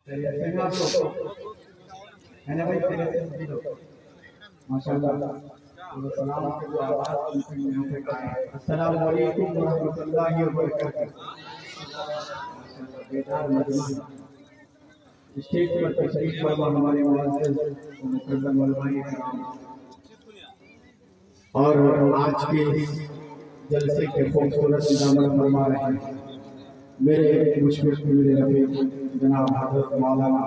अस्सलाम वालेकुम रहमतुल्लाहि व बरकातहू। स्टेज पर तशरीफ फरमा हमारे मुअज़्ज़ज़ मुक़द्दम उलमाए किराम और आज के जलसे के खूबसूरत निज़ाम फरमा रहे हैं मेरे मुशफ़िक़ मेरे रफ़ीक़ जनाब हज़रत मौलाना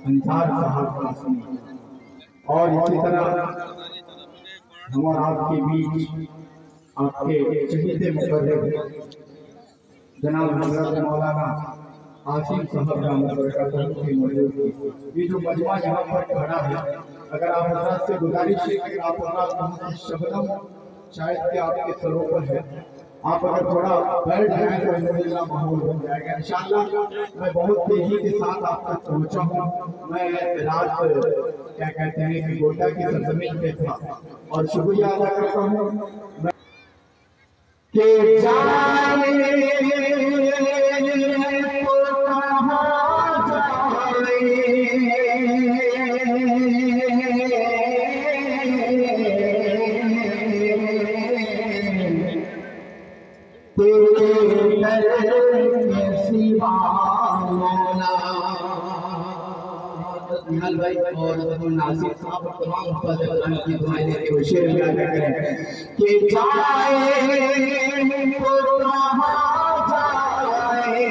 अंसार साहब कासमी। और इसी तरह हम और आपके बीच आपके चहीते मुक़र्रर जनाब हज़रत मौलाना आसिम साहब रहमत बरकातहू की मौजूद थी। ये जो मजमा यहाँ पर खड़ा है, अगर आप हज़रात से गुजारिश है कि आप हज़रात शबनम शायद कि आपके सरों पर है, आप अगर थोड़ा बैठ जाए तो अल्हम्दुलिल्लाह माहौल बन जाएगा इंशाअल्लाह। मैं बहुत तेजी के साथ आप तक पहुँचा हूँ। मैं रात क्या कहते हैं कि गोटा की सरजमीन पे था और शुक्रिया अदा करता हूँ कि भाई और नासिर साहब तमाम उस्ताद की दुआएं लेके वो शेर में अदा करें कि जाए तो कहां जाए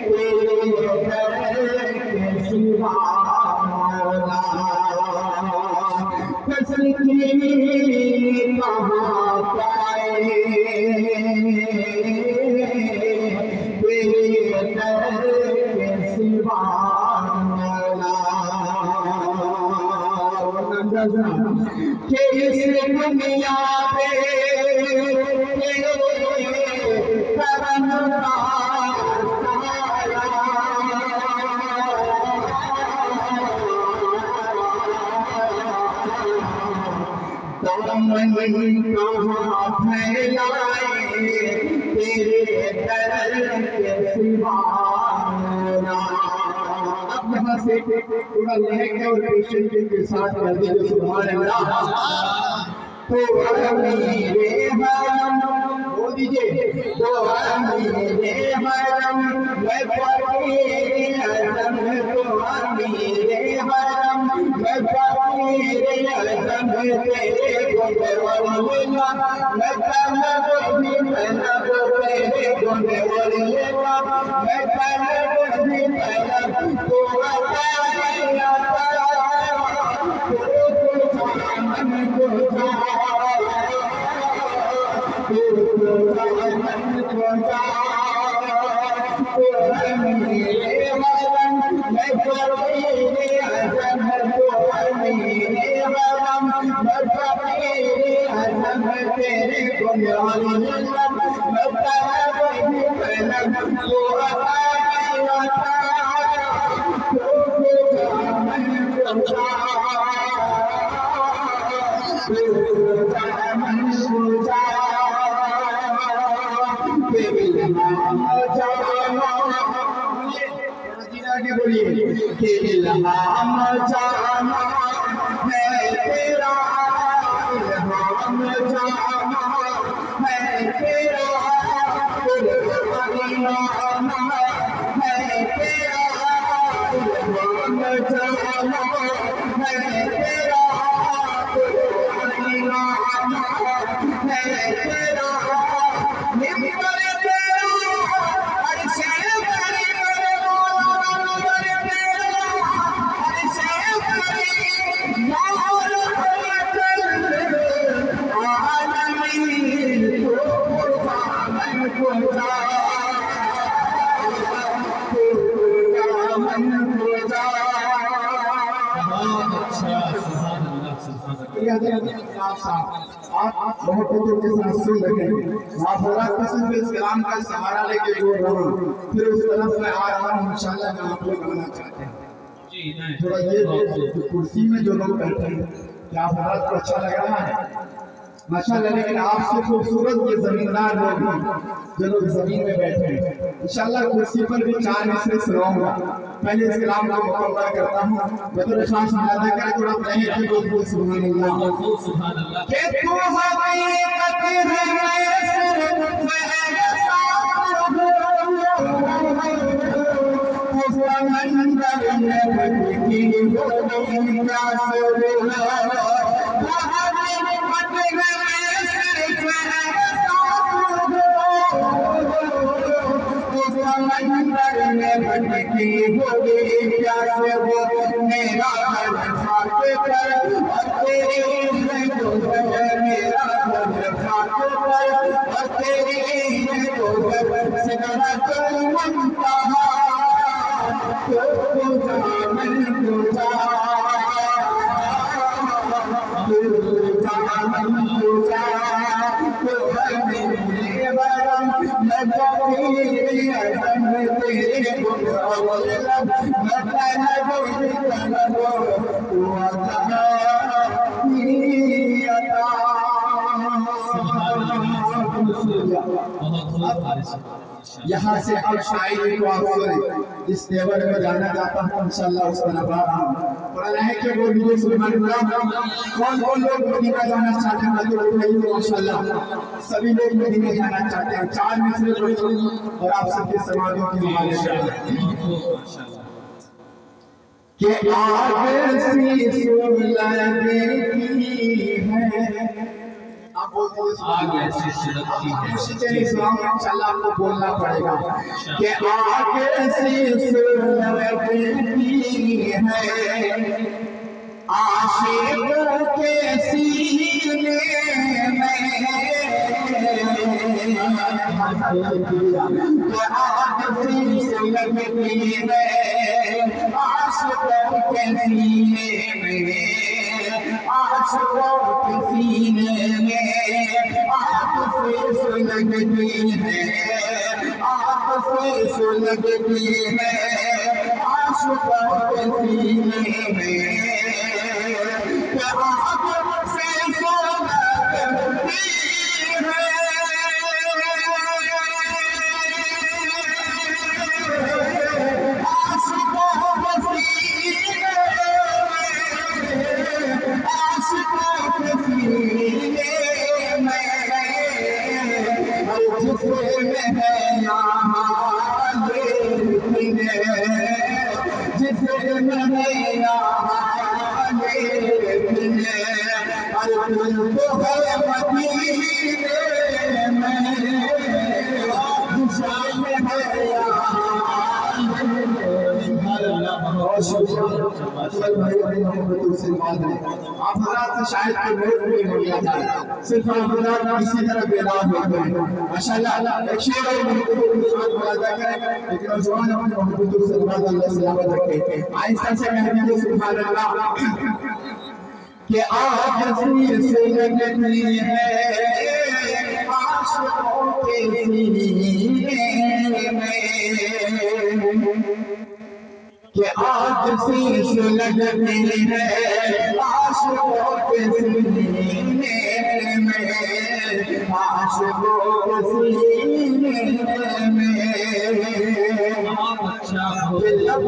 तेरे दर के सिवा मौला तस्लीम कहां पाए के इस दुनिया पे करम का साया दामन कहाँ फैलाए तेरे दर के सिवा। अब यहाँ से थोड़ा लहके और पेशेंस के साथ कर दीजिए सुभान अल्लाह। तो मेरे हरम बोल दीजिए तो मेरे हरम मैं फकीर आज़म तो मेरे हरम मैं फकीर आज़म तेरे गुण वलीला मैं तलब भी तलब तेरे गुण वलीला मैं तलब भी तलब तो बताया मन को के इल्हाम जाना है तेरा इल्हाम जाना है तेरा इल्हाम है तेरा इल्हाम जाना है तेरा इल्हाम है तेरा आप मोहब्बतों के साथ सुन रहे हैं। आप किस्म के कलाम का सहारा लेके बोल रहा हूँ, फिर उस तरफ मैं आ रहा हूँ इंशाल्लाह जो आप लोग आना चाहते हैं। थोड़ा ये कुर्सी में जो लोग बैठे हैं क्या आप को अच्छा लग रहा है? माशाल्लाह। लेकिन आपसे खूबसूरत ये जमींदार लोग हैं जो लोग जमीन में बैठे हैं, इंशाल्लाह कुर्सी पर भी 4 मिसरे सुनाऊंगा। पहले इस कलाम को मुकम्मल करता हूँ। बतौर खास मुलादा करें थोड़ा पहले की बोल सुभान अल्लाह सुभान अल्लाह। के तू हकीकत है मैं सिर्फ समंदर में भटकी हो प्यास भटकी होगी प्यासे वो मेरा घर खाके पर तेरी तो मेरा घर खाके पर तेरी तो सिमरा तो मनता तो मन पूजा यहाँ से अब शायरी को आप सुने, इस लेवल में जाना जाता है इंशाल्लाह उस तरफ आ रहा हूँ। पढ़ना है कि वो मुझे सुभान अल्लाह। कौन कौन लोग मदीना जाना चाहते हैं माशाल्लाह सभी लोग मदीना जाना चाहते हैं। 4 मिसरे और आप सबके समाजों की के आगे सी आप बोलते हैं आगे से सुलगती है। चलिए इस्लाम में इंशाल्लाह आपको बोलना पड़ेगा कि आगे से सुलगती है आशिकों के सीने में आगे से सुलगती है आशिकों के सीने में आशिकों के सीने में आपसे सुलगती है आपसे सुलगती है आशिकों के सीने में आपसे सुलगती है आप शायद सिर्फ इसी तरह बेदार होते हैं माशाल्लाह। एक शेर लेकिन जवान अपने मोहब्बत से सलामत रखे। आहिस्ता से कहते सुभान अल्लाह कि आज से लगती है आशिकों के सीने में कि आज शीश लगती है आशिकों के सीने में आशिकों के सीने में लब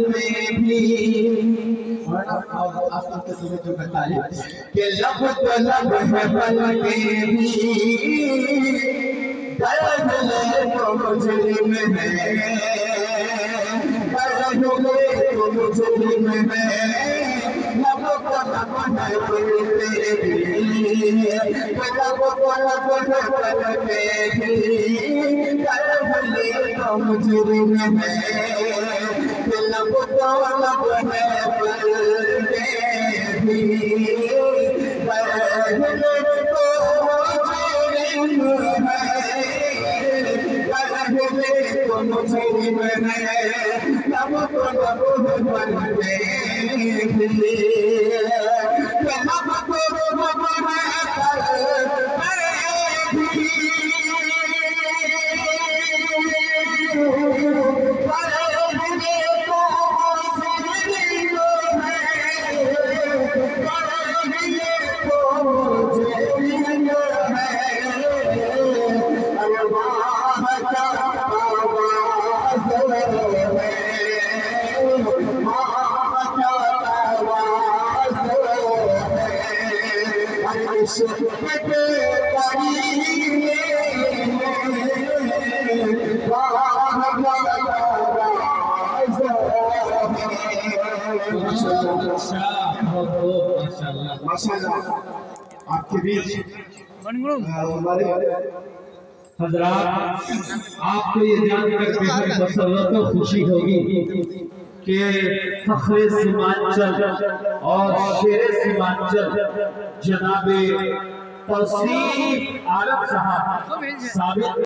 में भी के लब है पल में भी दर्द ले तो मुजरिम है दर्द ले तो मुजरिम है लब है तेरे भी लब पे भी दर्द ले तो मुजरिम है लब है माशाल्लाह आपके बीच हमारे हजरात, आपको ये जानकर बेहद मसरत और खुशी होगी कि फख्रे सीमांचल और शेरे सीमांचल जनाबे तौसीफ आलम साहब साबित